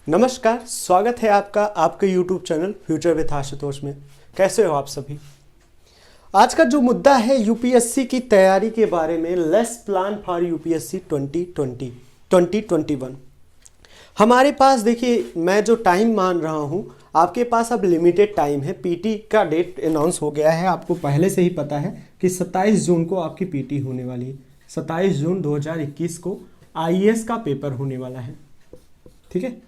नमस्कार, स्वागत है आपका आपके YouTube channel future with Ashutosh में। कैसे हो आप सभी। आज का जो मुद्दा है यूपीएससी की तैयारी के बारे में, लेट्स प्लान फॉर यूपीएससी 2021। हमारे पास देखिए, मैं जो टाइम मान रहा हूँ, आपके पास अब लिमिटेड टाइम है। पीटी का डेट अनाउंस हो गया है, आपको पहले से ही पता है कि 27 जून को आपकी पीटी होने वाली है। 27 जून 2021 को आईएएस का पेपर होने वाला है, ठीक है।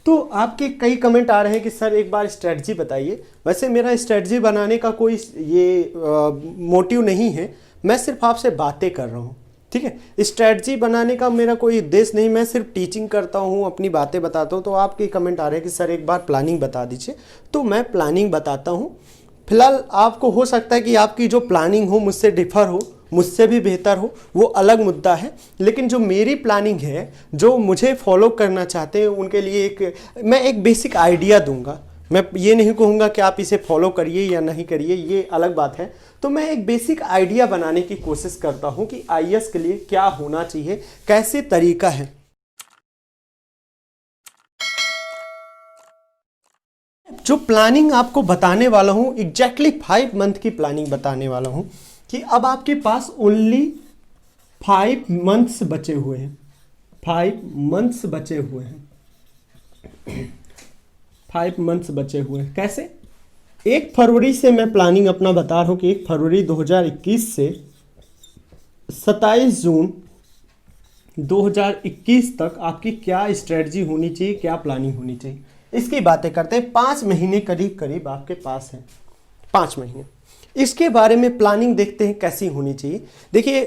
तो आपके कई कमेंट आ रहे हैं कि सर एक बार स्ट्रेटजी बताइए। वैसे मेरा स्ट्रेटजी बनाने का कोई ये मोटिव नहीं है, मैं सिर्फ आपसे बातें कर रहा हूँ, ठीक है। स्ट्रेटजी बनाने का मेरा कोई उद्देश्य नहीं, मैं सिर्फ टीचिंग करता हूँ, अपनी बातें बताता हूँ। तो आपके कमेंट आ रहे हैं कि सर एक बार प्लानिंग बता दीजिए, तो मैं प्लानिंग बताता हूँ। फिलहाल आपको हो सकता है कि आपकी जो प्लानिंग हो मुझसे डिफर हो, मुझसे भी बेहतर हो, वो अलग मुद्दा है। लेकिन जो मेरी प्लानिंग है, जो मुझे फॉलो करना चाहते हैं, उनके लिए मैं एक बेसिक आइडिया दूंगा। मैं ये नहीं कहूँगा कि आप इसे फॉलो करिए या नहीं करिए, ये अलग बात है। तो मैं एक बेसिक आइडिया बनाने की कोशिश करता हूँ कि आईएएस के लिए क्या होना चाहिए, कैसे तरीका है। जो प्लानिंग आपको बताने वाला हूँ, एग्जैक्टली 5 मंथ की प्लानिंग बताने वाला हूँ कि अब आपके पास ओनली 5 मंथ्स बचे हुए हैं। 5 मंथ्स बचे हुए हैं। 5 मंथ्स बचे हुए हैं। कैसे? 1 फरवरी से मैं प्लानिंग अपना बता रहा हूँ कि 1 फरवरी 2021 से 27 जून 2021 तक आपकी क्या स्ट्रेटजी होनी चाहिए, क्या प्लानिंग होनी चाहिए, इसकी बातें करते हैं। 5 महीने करीब करीब आपके पास है, 5 महीने। इसके बारे में प्लानिंग देखते हैं कैसी होनी चाहिए। देखिए,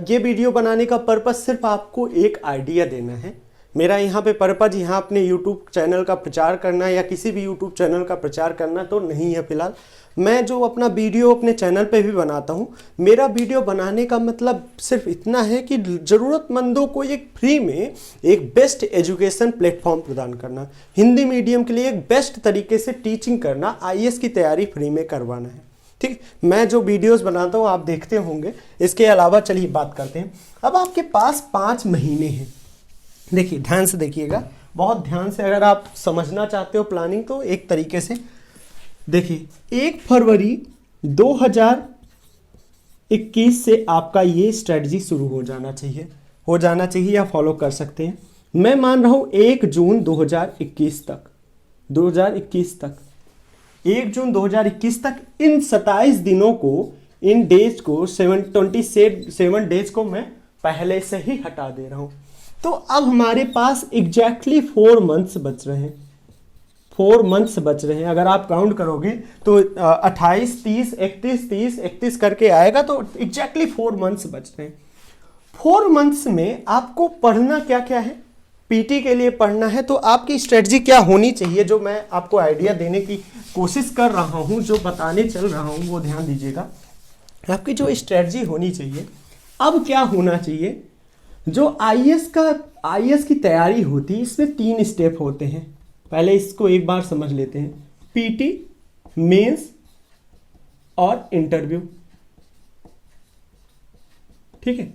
ये वीडियो बनाने का पर्पस सिर्फ आपको एक आइडिया देना है। मेरा यहाँ पे पर्पस यहाँ अपने यूट्यूब चैनल का प्रचार करना या किसी भी यूट्यूब चैनल का प्रचार करना तो नहीं है। फिलहाल मैं जो अपना वीडियो अपने चैनल पे भी बनाता हूँ, मेरा वीडियो बनाने का मतलब सिर्फ इतना है कि ज़रूरतमंदों को एक फ्री में एक बेस्ट एजुकेशन प्लेटफॉर्म प्रदान करना, हिंदी मीडियम के लिए एक बेस्ट तरीके से टीचिंग करना, आईएएस की तैयारी फ्री में करवाना है, ठीक। मैं जो वीडियोस बनाता हूँ आप देखते होंगे। इसके अलावा चलिए बात करते हैं। अब आपके पास 5 महीने हैं। देखिए, ध्यान से देखिएगा, बहुत ध्यान से। अगर आप समझना चाहते हो प्लानिंग तो एक तरीके से देखिए, 1 फरवरी 2021 से आपका ये स्ट्रेटजी शुरू हो जाना चाहिए या फॉलो कर सकते हैं। मैं मान रहा हूँ 1 जून 2021 तक, 1 जून 2021 तक इन 27 दिनों को, इन डेज को, 27 डेज को मैं पहले से ही हटा दे रहा हूं। तो अब हमारे पास एग्जैक्टली 4 मंथ्स बच रहे हैं। 4 मंथ्स बच रहे हैं। अगर आप काउंट करोगे तो 28, 30, 31 करके आएगा, तो एग्जैक्टली 4 मंथ्स बच रहे हैं। 4 मंथ्स में आपको पढ़ना क्या क्या है, पीटी के लिए पढ़ना है। तो आपकी स्ट्रेटजी क्या होनी चाहिए, जो मैं आपको आइडिया देने की कोशिश कर रहा हूं, जो बताने चल रहा हूं, वो ध्यान दीजिएगा। आपकी जो स्ट्रेटजी होनी चाहिए, अब क्या होना चाहिए, जो आईएएस की तैयारी होती है, इसमें 3 स्टेप होते हैं। पहले इसको एक बार समझ लेते हैं। पीटी, मेंस और इंटरव्यू, ठीक है।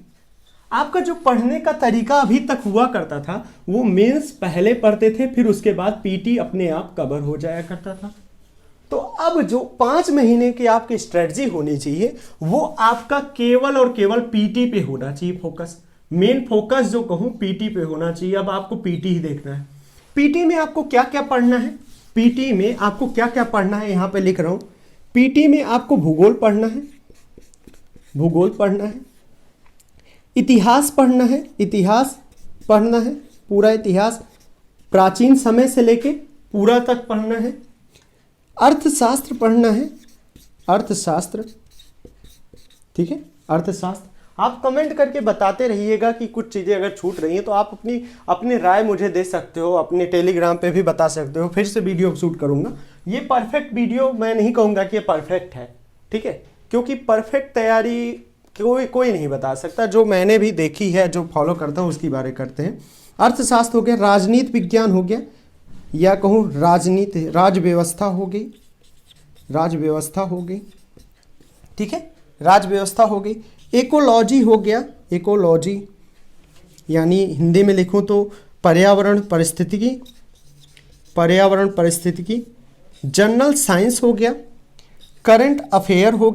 आपका जो पढ़ने का तरीका अभी तक हुआ करता था, वो मेंस पहले पढ़ते थे, फिर उसके बाद पीटी अपने आप कवर हो जाया करता था। तो अब जो 5 महीने की आपकी स्ट्रेटजी होनी चाहिए, वो आपका केवल और केवल पीटी पे होना चाहिए फोकस। मेन फोकस जो कहूं, पीटी पे होना चाहिए। अब आपको पीटी ही देखना है। पीटी में आपको क्या क्या पढ़ना है, पीटी में आपको क्या क्या पढ़ना है, यहां पे लिख रहा हूं। पीटी में आपको भूगोल पढ़ना है, इतिहास पढ़ना है, पूरा इतिहास, प्राचीन समय से लेके पूरा तक पढ़ना है। अर्थशास्त्र पढ़ना है, अर्थशास्त्र, ठीक है, अर्थशास्त्र। आप कमेंट करके बताते रहिएगा कि कुछ चीज़ें अगर छूट रही हैं तो आप अपनी राय मुझे दे सकते हो, अपने टेलीग्राम पे भी बता सकते हो। फिर से वीडियो शूट करूँगा। ये परफेक्ट वीडियो मैं नहीं कहूँगा कि ये परफेक्ट है, ठीक है, क्योंकि परफेक्ट तैयारी कोई नहीं बता सकता। जो मैंने भी देखी है, जो फॉलो करता हूँ, उसकी बारे करते हैं। अर्थशास्त्र हो गया, राजनीति विज्ञान हो गया, या कहूँ राजव्यवस्था हो गई, ठीक है, राजव्यवस्था हो गई। इकोलॉजी हो गया, इकोलॉजी यानी हिंदी में लिखूँ तो पर्यावरण परिस्थितिकी, जनरल साइंस हो गया, करंट अफेयर हो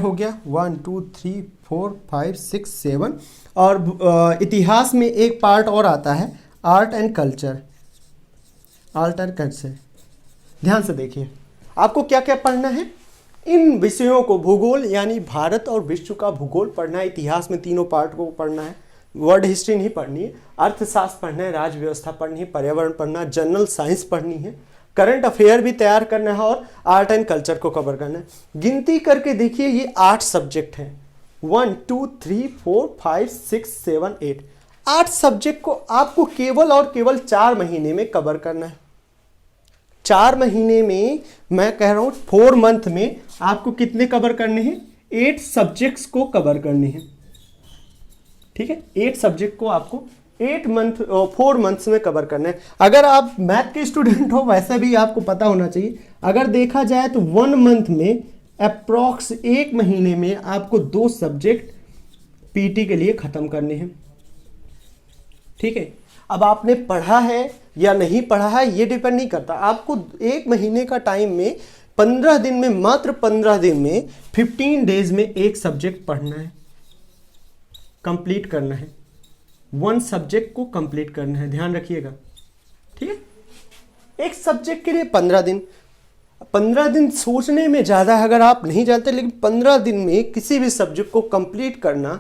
गया, 1 2 3 4 5 6 7, और इतिहास में एक पार्ट और आता है आर्ट एंड कल्चर। ध्यान से देखिए आपको क्या क्या पढ़ना है। इन विषयों को, भूगोल यानी भारत और विश्व का भूगोल पढ़ना है, इतिहास में तीनों पार्ट को पढ़ना है, वर्ल्ड हिस्ट्री नहीं पढ़नी है, अर्थशास्त्र पढ़ना है, राज्य व्यवस्था पढ़नी है, पर्यावरण पढ़ना है, जनरल साइंस पढ़नी है, करंट अफेयर भी तैयार करना है और आर्ट एंड कल्चर को कवर करना है। गिनती करके देखिए ये 8 सब्जेक्ट हैं, 1 2 3 4 5 6 7 8, 8 सब्जेक्ट को आपको केवल और केवल 4 महीने में कवर करना है। 4 महीने में, मैं कह रहा हूं 4 मंथ में आपको कितने कवर करने हैं? 8 सब्जेक्ट्स को कवर करने हैं। ठीक है, 8 सब्जेक्ट को आपको 4 मंथ्स में कवर करना है। अगर आप मैथ के स्टूडेंट हो वैसे भी आपको पता होना चाहिए, अगर देखा जाए तो 1 मंथ में अप्रॉक्स 1 महीने में आपको 2 सब्जेक्ट पीटी के लिए खत्म करने हैं। ठीक है, अब आपने पढ़ा है या नहीं पढ़ा है ये डिपेंड नहीं करता, आपको 1 महीने का टाइम में 15 दिन में, मात्र 15 दिन में 15 डेज में एक सब्जेक्ट पढ़ना है, कंप्लीट करना है, 1 सब्जेक्ट को कंप्लीट करना है, ध्यान रखिएगा। ठीक है, एक सब्जेक्ट के लिए 15 दिन। 15 दिन सोचने में ज़्यादा है अगर आप नहीं जानते, लेकिन 15 दिन में किसी भी सब्जेक्ट को कंप्लीट करना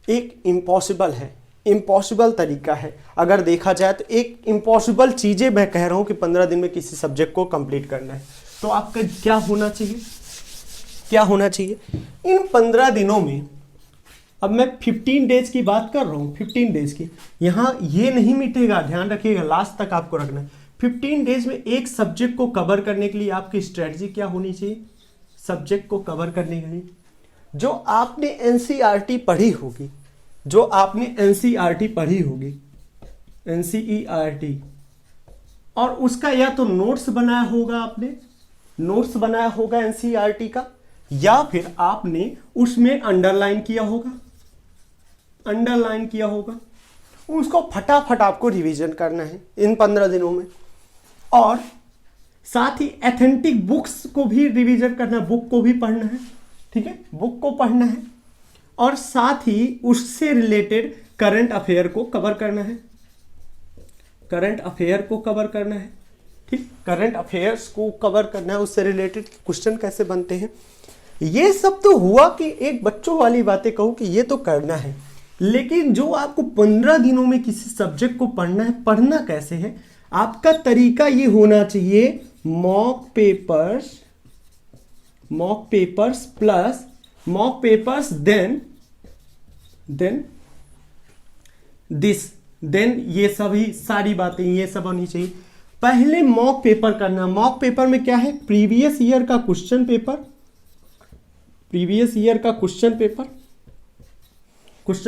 एक इम्पॉसिबल है, इम्पॉसिबल तरीका है। अगर देखा जाए तो एक इम्पॉसिबल चीज़ें मैं कह रहा हूँ कि 15 दिन में किसी सब्जेक्ट को कंप्लीट करना है। तो आपका क्या होना चाहिए, क्या होना चाहिए इन 15 दिनों में? अब मैं 15 डेज की बात कर रहा हूँ, 15 डेज की, यहाँ ये नहीं मिटेगा, ध्यान रखिएगा, लास्ट तक आपको रखना है। 15 डेज में एक सब्जेक्ट को कवर करने के लिए आपकी स्ट्रेटजी क्या होनी चाहिए? सब्जेक्ट को कवर करने के लिए जो आपने एनसीईआरटी पढ़ी होगी, जो आपने एनसीईआरटी पढ़ी होगी, एनसीईआरटी, और उसका या तो नोट्स बनाया होगा, आपने नोट्स बनाया होगा एनसीईआरटी का, या फिर आपने उसमें अंडरलाइन किया होगा, अंडरलाइन किया होगा, उसको फटाफट आपको रिवीजन करना है इन 15 दिनों में। और साथ ही एथेंटिक बुक्स को भी रिवीजन करना है, बुक को भी पढ़ना है। ठीक है, बुक को पढ़ना है और साथ ही उससे रिलेटेड करंट अफेयर को कवर करना है, करंट अफेयर को कवर करना है। ठीक, करंट अफेयर्स को कवर करना है, उससे रिलेटेड क्वेश्चन कैसे बनते हैं, ये सब तो हुआ कि एक बच्चों वाली बातें कहूं कि ये तो करना है, लेकिन जो आपको 15 दिनों में किसी सब्जेक्ट को पढ़ना है, पढ़ना कैसे है? आपका तरीका ये होना चाहिए, mock papers plus mock papers then ये सभी सारी बातें ये सब होनी चाहिए। पहले मॉक पेपर करना। मॉक पेपर में क्या है? प्रीवियस ईयर का क्वेश्चन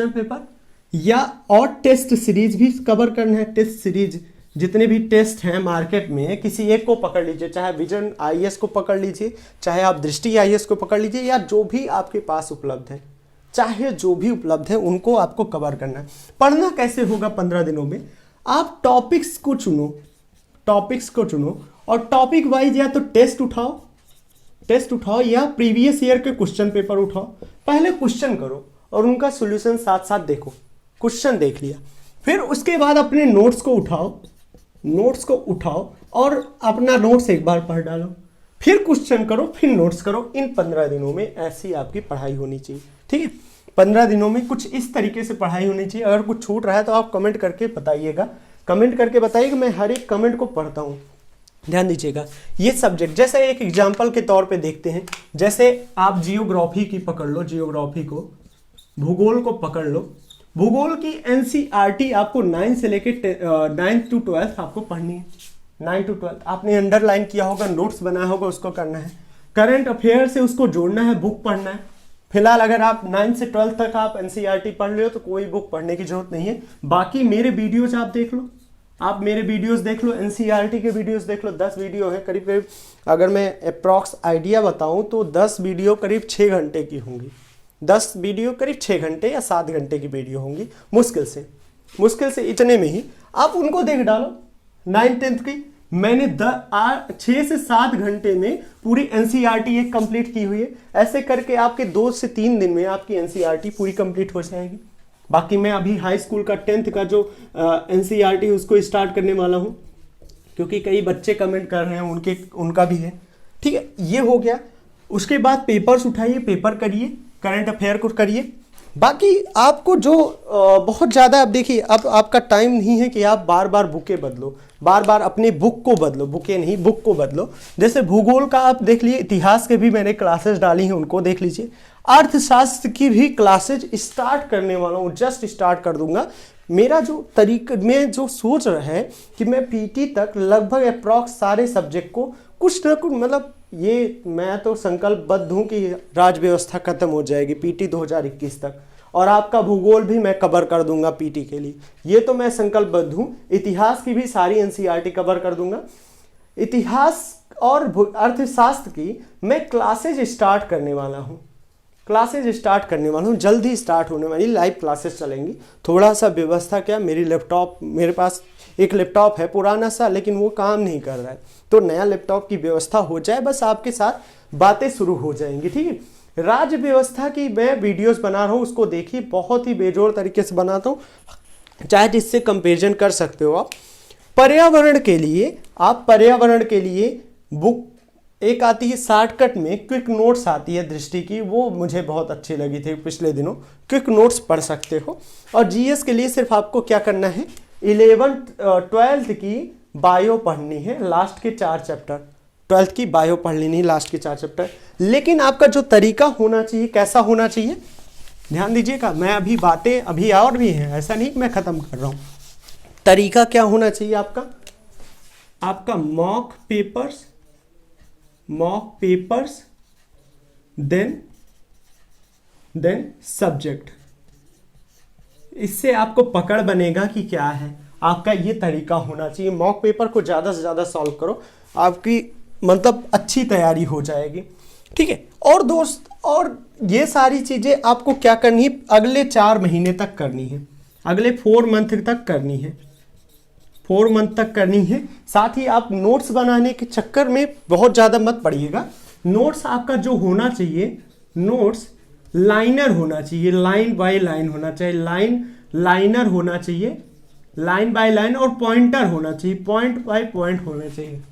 पेपर या और टेस्ट सीरीज भी कवर करना है। टेस्ट सीरीज जितने भी टेस्ट हैं मार्केट में, किसी एक को पकड़ लीजिए, चाहे विजन आईएएस को पकड़ लीजिए, चाहे आप दृष्टि आईएएस को पकड़ लीजिए, या जो भी आपके पास उपलब्ध है, चाहे जो भी उपलब्ध है उनको आपको कवर करना है। पढ़ना कैसे होगा 15 दिनों में? आप टॉपिक्स को चुनो और टॉपिक वाइज या तो टेस्ट उठाओ या प्रीवियस ईयर के क्वेश्चन पेपर उठाओ। पहले क्वेश्चन करो और उनका सॉल्यूशन साथ साथ देखो। क्वेश्चन देख लिया, फिर उसके बाद अपने नोट्स को उठाओ और अपना नोट्स एक बार पढ़ डालो, फिर क्वेश्चन करो, फिर नोट्स करो। इन 15 दिनों में ऐसी आपकी पढ़ाई होनी चाहिए। ठीक है, 15 दिनों में कुछ इस तरीके से पढ़ाई होनी चाहिए। अगर कुछ छूट रहा है तो आप कमेंट करके बताइएगा, मैं हर एक कमेंट को पढ़ता हूँ। ध्यान दीजिएगा, ये सब्जेक्ट जैसे एक एग्जाम्पल के तौर पे देखते हैं, जैसे आप जियोग्राफी की पकड़ लो, जियोग्राफी को, भूगोल को पकड़ लो। भूगोल की एनसीईआरटी आपको 9 से लेके 9 to 12 आपको पढ़नी है। 9 to 12 आपने अंडरलाइन किया होगा, नोट्स बनाया होगा, उसको करना है। करंट अफेयर से उसको जोड़ना है, बुक पढ़ना है। फिलहाल अगर आप 9 से 12 तक आप एनसीईआरटी पढ़ रहे हो तो कोई बुक पढ़ने की जरूरत नहीं है। बाकी मेरे वीडियोज आप देख लो, एनसीईआरटी के वीडियोस देख लो। 10 वीडियो है करीब अगर मैं अप्रॉक्स आइडिया बताऊं तो 10 वीडियो करीब 6 घंटे की होंगी। 10 वीडियो करीब 6 घंटे या 7 घंटे की वीडियो होंगी मुश्किल से। मुश्किल से इतने में ही आप उनको देख डालो। 9th-10th की मैंने 6 से 7 घंटे में पूरी एनसीईआरटी एक कंप्लीट की हुई है। ऐसे करके आपके 2 से 3 दिन में आपकी एनसीईआरटी पूरी कंप्लीट हो जाएगी। बाकी मैं अभी हाई स्कूल का 10th का जो एनसीईआरटी उसको स्टार्ट करने वाला हूँ, क्योंकि कई बच्चे कमेंट कर रहे हैं, उनका भी है। ठीक है, ये हो गया। उसके बाद पेपर्स उठाइए, पेपर करिए, करंट अफेयर को करिए। बाकी आपको जो बहुत ज़्यादा, अब देखिए अब आपका टाइम नहीं है कि आप बार बार बुकें बदलो, बार बार अपनी बुक को बदलो, बुकें नहीं बुक को बदलो। जैसे भूगोल का आप देख लीजिए, इतिहास के भी मैंने क्लासेस डाली हैं, उनको देख लीजिए। अर्थशास्त्र की भी क्लासेज स्टार्ट करने वाला हूँ, जस्ट स्टार्ट कर दूंगा। मेरा जो तरीका, मैं जो सोच रहा है कि मैं पीटी तक लगभग अप्रॉक्स सारे सब्जेक्ट को कुछ ना कुछ, मतलब ये मैं तो संकल्पबद्ध हूँ कि राज व्यवस्था खत्म हो जाएगी पीटी 2021 तक, और आपका भूगोल भी मैं कवर कर दूंगा पीटी के लिए, ये तो मैं संकल्पबद्ध हूँ। इतिहास की भी सारी एनसीईआरटी कवर कर दूंगा। इतिहास और अर्थशास्त्र की मैं क्लासेज स्टार्ट करने वाला हूँ, जल्दी स्टार्ट होने वाली लाइव क्लासेस चलेंगी। थोड़ा सा व्यवस्था, क्या मेरे पास एक लैपटॉप है पुराना सा, लेकिन वो काम नहीं कर रहा है, तो नया लैपटॉप की व्यवस्था हो जाए, बस आपके साथ बातें शुरू हो जाएंगी। ठीक है, राज्य व्यवस्था की मैं वीडियोस बना रहा हूँ, उसको देखिए, बहुत ही बेजोड़ तरीके से बनाता हूँ, चाहे जिससे कंपेरिजन कर सकते हो आप। पर्यावरण के लिए बुक एक आती है शॉर्टकट में, क्विक नोट्स आती है दृष्टि की, वो मुझे बहुत अच्छी लगी थी पिछले दिनों, क्विक नोट्स पढ़ सकते हो। और जीएस के लिए सिर्फ आपको क्या करना है, 12th की बायो पढ़नी है, लास्ट के 4 चैप्टर, 12th की बायो पढ़ लेनी है, लास्ट के 4 चैप्टर। लेकिन आपका जो तरीका होना चाहिए, कैसा होना चाहिए, ध्यान दीजिएगा। मैं अभी बातें अभी और भी हैं, ऐसा नहीं कि मैं खत्म कर रहा हूँ। तरीका क्या होना चाहिए आपका मॉक पेपर्स देन सब्जेक्ट। इससे आपको पकड़ बनेगा कि क्या है, आपका ये तरीका होना चाहिए। मॉक पेपर को ज़्यादा से ज़्यादा सॉल्व करो, आपकी मतलब अच्छी तैयारी हो जाएगी। ठीक है, और दोस्त, और ये सारी चीज़ें आपको क्या करनी है, अगले 4 महीने तक करनी है, अगले 4 मंथ तक करनी है, 4 मंथ तक करनी है। साथ ही आप नोट्स बनाने के चक्कर में बहुत ज़्यादा मत पड़िएगा। नोट्स आपका जो होना चाहिए, नोट्स लाइनर होना चाहिए, लाइन बाय लाइन होना चाहिए, लाइनर होना चाहिए, लाइन बाय लाइन, और पॉइंटर होना चाहिए, पॉइंट बाय पॉइंट होना चाहिए।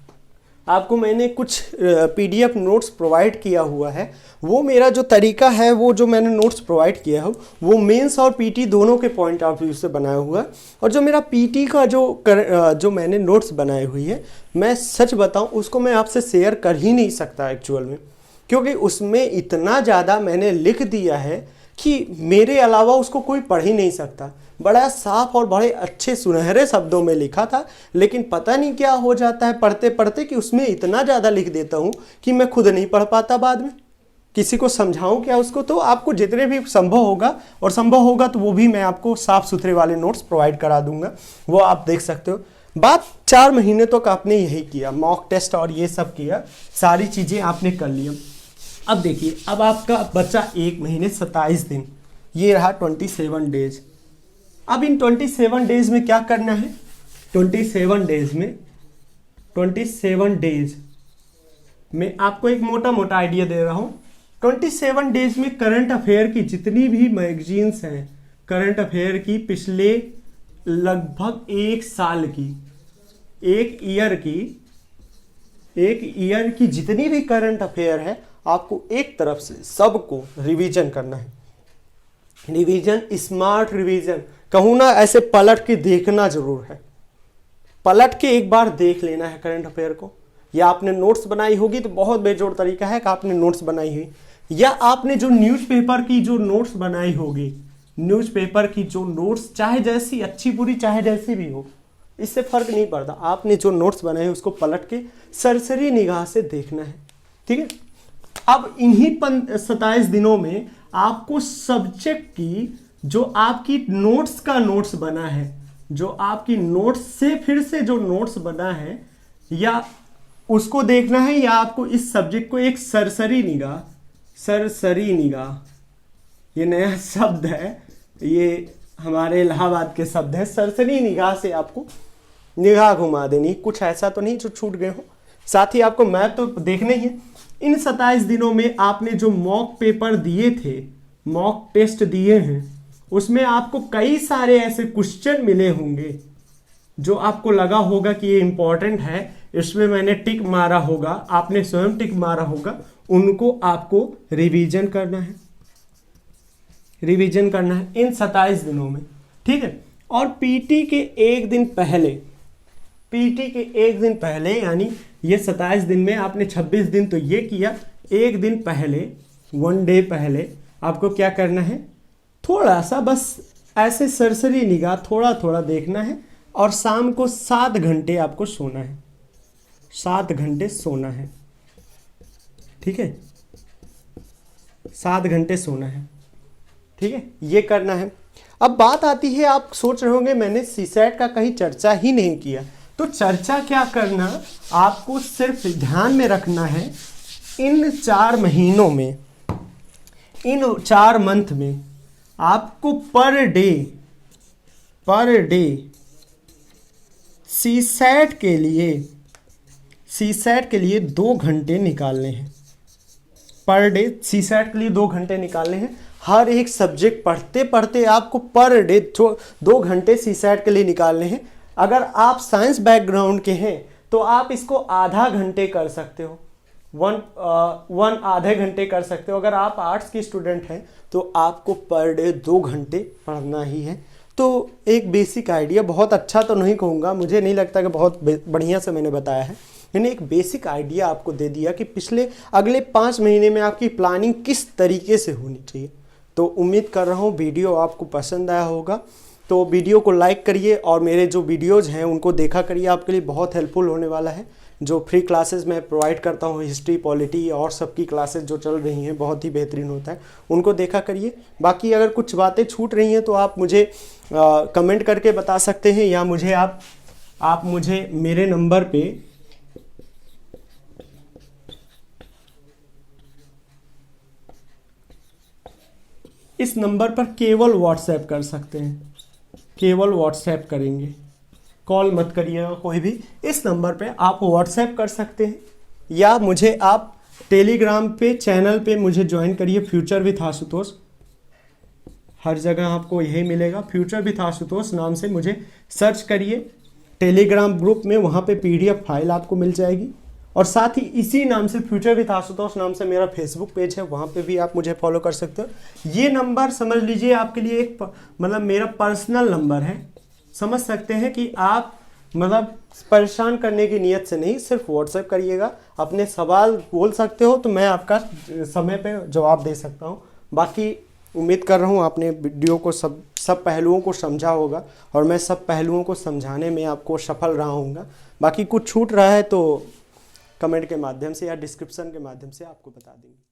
आपको मैंने कुछ पीडीएफ नोट्स प्रोवाइड किया हुआ है, वो मेरा जो तरीका है, वो जो मैंने नोट्स प्रोवाइड किया है, वो मेंस और पीटी दोनों के पॉइंट ऑफ व्यू से बनाया हुआ है। और जो मेरा पीटी का जो मैंने नोट्स बनाए हुई है, मैं सच बताऊं उसको मैं आपसे शेयर कर ही नहीं सकता एक्चुअल में, क्योंकि उसमें इतना ज़्यादा मैंने लिख दिया है कि मेरे अलावा उसको कोई पढ़ ही नहीं सकता। बड़ा साफ और बड़े अच्छे सुनहरे शब्दों में लिखा था, लेकिन पता नहीं क्या हो जाता है पढ़ते पढ़ते कि उसमें इतना ज़्यादा लिख देता हूँ कि मैं खुद नहीं पढ़ पाता, बाद में किसी को समझाऊं क्या उसको। तो आपको जितने भी संभव होगा तो वो भी मैं आपको साफ सुथरे वाले नोट्स प्रोवाइड करा दूंगा, वो आप देख सकते हो। बात 4 महीने तक आपने यही किया, मॉक टेस्ट और ये सब किया, सारी चीज़ें आपने कर लिया। अब देखिए, अब आपका बचा 1 महीने 27 दिन, ये रहा 27 डेज। अब इन 27 डेज में क्या करना है, 27 डेज में आपको एक मोटा मोटा आइडिया दे रहा हूँ। 27 डेज में करंट अफेयर की जितनी भी मैगजीन्स हैं, करंट अफेयर की पिछले लगभग 1 साल की, एक ईयर की जितनी भी करंट अफेयर है, आपको एक तरफ से सबको रिवीजन करना है। रिवीजन, स्मार्ट रिवीजन कहूँ ना, ऐसे पलट के देखना जरूर है, पलट के एक बार देख लेना है करंट अफेयर को। या आपने नोट्स बनाई होगी तो बहुत बेजोड़ तरीका है कि आपने नोट्स बनाई हुई, या आपने जो न्यूज़पेपर की जो नोट्स बनाई होगी, न्यूज़पेपर की जो नोट्स, चाहे जैसी अच्छी बुरी चाहे जैसी भी हो, इससे फर्क नहीं पड़ता, आपने जो नोट्स बनाए उसको पलट के सरसरी निगाह से देखना है। ठीक है, अब इन्हीं 27 दिनों में आपको सब्जेक्ट की जो आपकी नोट्स का नोट्स बना है, जो आपकी नोट्स से फिर से जो नोट्स बना है, या उसको देखना है, या आपको इस सब्जेक्ट को एक सरसरी निगाह, ये नया शब्द है, ये हमारे इलाहाबाद के शब्द हैं। सरसरी निगाह से आपको निगाह घुमा देनी, कुछ ऐसा तो नहीं जो छूट गए हो। साथ ही आपको मैप तो देखने ही है। इन 27 दिनों में आपने जो मॉक पेपर दिए थे, मॉक टेस्ट दिए हैं, उसमें आपको कई सारे ऐसे क्वेश्चन मिले होंगे जो आपको लगा होगा कि ये इंपॉर्टेंट है, इसमें मैंने टिक मारा होगा, आपने स्वयं टिक मारा होगा, उनको आपको रिवीजन करना है, रिवीजन करना है इन 27 दिनों में, ठीक है। और पीटी के एक दिन पहले, पीटी के एक दिन पहले, यानी ये 27 दिन में आपने 26 दिन तो ये किया, एक दिन पहले, 1 डे पहले आपको क्या करना है, थोड़ा सा बस ऐसे सरसरी निगाह थोड़ा थोड़ा देखना है। और शाम को 7 घंटे आपको सोना है, 7 घंटे सोना है, ठीक है, 7 घंटे सोना है, ठीक है, ये करना है। अब बात आती है, आप सोच रहे होंगे मैंने सीसैट का कहीं चर्चा ही नहीं किया, तो चर्चा क्या करना, आपको सिर्फ ध्यान में रखना है इन 4 महीनों में, इन 4 मंथ में आपको पर डे सीसैट के लिए 2 घंटे निकालने हैं। पर डे सीसैट के लिए 2 घंटे निकालने हैं। हर एक सब्जेक्ट पढ़ते पढ़ते आपको पर डे 2 घंटे सीसैट के लिए निकालने हैं। अगर आप साइंस बैकग्राउंड के हैं तो आप इसको आधा घंटे कर सकते हो, वन आधे घंटे कर सकते हो। अगर आप आर्ट्स की स्टूडेंट हैं तो आपको पर डे 2 घंटे पढ़ना ही है। तो एक बेसिक आइडिया, बहुत अच्छा तो नहीं कहूँगा, मुझे नहीं लगता कि बहुत बढ़िया से मैंने बताया है, मैंने एक बेसिक आइडिया आपको दे दिया कि अगले 5 महीने में आपकी प्लानिंग किस तरीके से होनी चाहिए। तो उम्मीद कर रहा हूँ वीडियो आपको पसंद आया होगा। तो वीडियो को लाइक करिए और मेरे जो वीडियोज़ हैं उनको देखा करिए, आपके लिए बहुत हेल्पफुल होने वाला है। जो फ्री क्लासेस मैं प्रोवाइड करता हूँ, हिस्ट्री, पॉलिटी और सबकी क्लासेस जो चल रही हैं, बहुत ही बेहतरीन होता है, उनको देखा करिए। बाकी अगर कुछ बातें छूट रही हैं तो आप मुझे कमेंट करके बता सकते हैं, या मुझे आप मुझे मेरे नंबर पे इस नंबर पर केवल व्हाट्सएप कर सकते हैं, केवल व्हाट्सएप करेंगे, कॉल मत करिएगा कोई भी। इस नंबर पे आप व्हाट्सएप कर सकते हैं, या मुझे आप टेलीग्राम पे चैनल पे मुझे ज्वाइन करिए, फ्यूचर विथ आशुतोष। हर जगह आपको यही मिलेगा, फ्यूचर विथ आशुतोष नाम से मुझे सर्च करिए टेलीग्राम ग्रुप में, वहाँ पे PDF फाइल आपको मिल जाएगी। और साथ ही इसी नाम से फ्यूचर विथ आशुतोष नाम से मेरा फेसबुक पेज है, वहाँ पे भी आप मुझे फॉलो कर सकते हो। ये नंबर समझ लीजिए आपके लिए एक मतलब मेरा पर्सनल नंबर है, समझ सकते हैं कि आप मतलब परेशान करने की नीयत से नहीं, सिर्फ व्हाट्सएप करिएगा, अपने सवाल बोल सकते हो तो मैं आपका समय पे जवाब दे सकता हूँ। बाकी उम्मीद कर रहा हूँ आपने वीडियो को सब पहलुओं को समझा होगा, और मैं सब पहलुओं को समझाने में आपको सफल रहा हूँगा। बाकी कुछ छूट रहा है तो कमेंट के माध्यम से या डिस्क्रिप्शन के माध्यम से आपको बता देंगे।